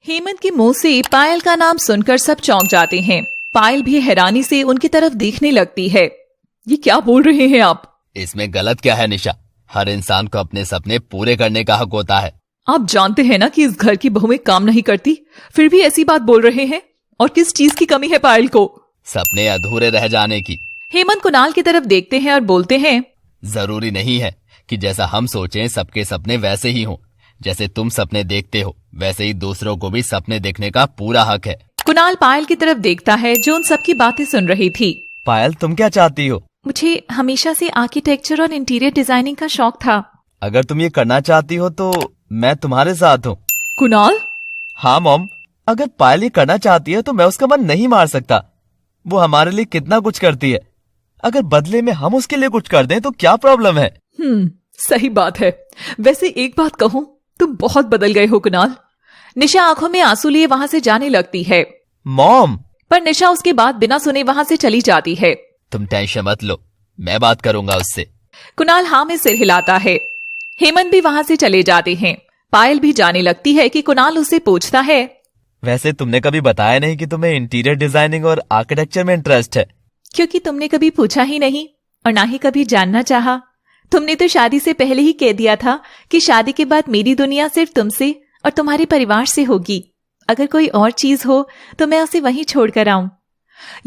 हेमंत के मुंह से पायल का नाम सुनकर सब चौंक जाते हैं। पायल भी हैरानी से उनकी तरफ देखने लगती है। ये क्या बोल रहे हैं आप? इसमें गलत क्या है निशा? हर इंसान को अपने सपने पूरे करने का हक होता है। आप जानते हैं ना कि इस घर की बहुएं काम नहीं करती, फिर भी ऐसी बात बोल रहे हैं। और किस चीज की कमी है पायल को? सपने अधूरे रह जाने की। हेमंत कुणाल की तरफ देखते हैं और बोलते हैं, जरूरी नहीं है कि जैसा हम सोचें सबके सपने वैसे ही हों। जैसे तुम सपने देखते हो वैसे ही दूसरों को भी सपने देखने का पूरा हक है। कुणाल पायल की तरफ देखता है जो उन सबकी बातें सुन रही थी। पायल, तुम क्या चाहती हो? मुझे हमेशा से आर्किटेक्चर और इंटीरियर डिजाइनिंग का शौक था। अगर तुम ये करना चाहती हो तो मैं तुम्हारे साथ हूँ। कुणाल? हाँ मॉम, अगर पायल ये करना चाहती है तो मैं उसका मन नहीं मार सकता। वो हमारे लिए कितना कुछ करती है। अगर बदले में हम उसके लिए कुछ कर दें तो क्या प्रॉब्लम है? सही बात है। वैसे एक बात कहूँ, तुम बहुत बदल गए हो कुणाल। निशा आंखों में आंसू लिए वहां से जाने लगती है। मॉम! पर निशा उसके बाद बिना सुने वहां से चली जाती है। तुम टेंशन मत लो, मैं बात करूंगा उससे। कुणाल हाँ में सिर हिलाता है। हेमंत भी वहां से चले जाते हैं। पायल भी जाने लगती है कि कुणाल उससे पूछता है, वैसे तुमने कभी बताया नहीं कि तुम्हें इंटीरियर डिजाइनिंग और आर्किटेक्चर में इंटरेस्ट है। क्योंकि तुमने कभी पूछा ही नहीं और ना ही कभी जानना चाहा। तुमने तो शादी से पहले ही कह दिया था कि शादी के बाद मेरी दुनिया सिर्फ तुमसे और तुम्हारे परिवार से होगी। अगर कोई और चीज हो तो मैं उसे वहीं छोड़कर आऊं।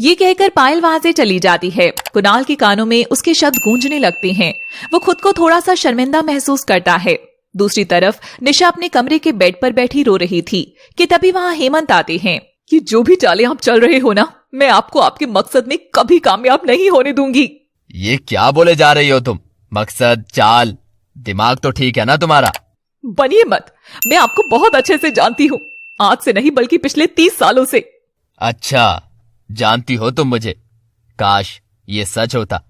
ये कहकर पायल वहां से चली जाती है। कुणाल के कानों में उसके शब्द गूंजने लगते हैं। वो खुद को थोड़ा सा शर्मिंदा महसूस करता है। दूसरी तरफ निशा अपने कमरे के बेड पर बैठी रो रही थी कि तभी वहां हेमंत आते हैं। कि जो भी चाले आप चल रहे हो ना, मैं आपको आपके मकसद में कभी कामयाब नहीं होने दूंगी। ये क्या बोले जा रही हो तुम? मकसद, चाल, दिमाग तो ठीक है ना तुम्हारा? बनिए मत, मैं आपको बहुत अच्छे से जानती हूँ। आज से नहीं बल्कि पिछले 30 सालों से। अच्छा, जानती हो तुम मुझे? काश ये सच होता।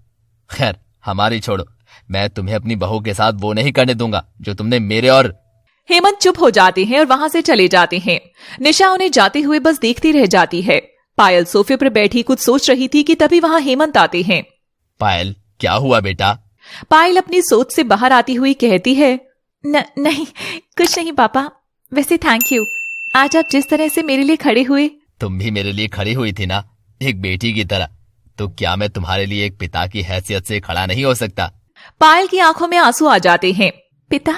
खैर हमारी छोड़ो, मैं तुम्हें अपनी बहू के साथ वो नहीं करने दूंगा जो तुमने मेरे और। हेमंत चुप हो जाते हैं और वहां से चले जाते हैं। निशा उन्हें जाते हुए बस देखती रह जाती है। पायल सोफे पर बैठी कुछ सोच रही थी कि तभी वहां हेमंत आते हैं। पायल, क्या हुआ बेटा? पायल अपनी सोच से बाहर आती हुई कहती है, नहीं कुछ नहीं पापा। वैसे थैंक यू, आज आप जिस तरह से मेरे लिए खड़े हुए। तुम भी मेरे लिए खड़ी हुई थी ना, एक बेटी की तरह। तो क्या मैं तुम्हारे लिए एक पिता की हैसियत से खड़ा नहीं हो सकता? पायल की आंखों में आंसू आ जाते हैं। पिता?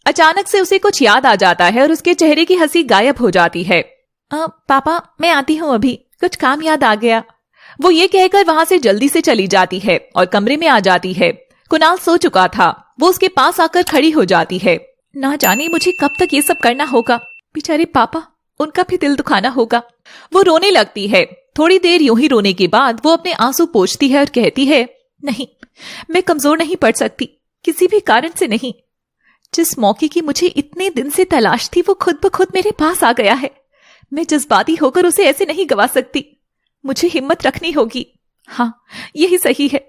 अचानक से उसे कुछ याद आ जाता है और उसके चेहरे की हंसी गायब हो जाती है। पापा मैं आती हूँ, अभी कुछ काम याद आ गया। वो ये कहकर वहां से जल्दी से चली जाती है और कमरे में आ जाती है। कुणाल सो चुका था। वो उसके पास आकर खड़ी हो जाती है। ना जाने मुझे कब तक ये सब करना होगा। बेचारे पापा, उनका भी दिल दुखाना होगा। वो रोने लगती है। थोड़ी देर यूं ही रोने के बाद वो अपने आंसू पोंछती है और कहती है, नहीं, मैं कमजोर नहीं पड़ सकती, किसी भी कारण से नहीं। जिस मौके की मुझे इतने दिन से तलाश थी वो खुद ब खुद मेरे पास आ गया है। मैं जज्बाती होकर उसे ऐसे नहीं गवा सकती। मुझे हिम्मत रखनी होगी। हाँ, यही सही है।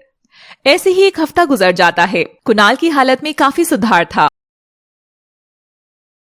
ऐसे ही एक हफ्ता गुजर जाता है। कुणाल की हालत में काफी सुधार था।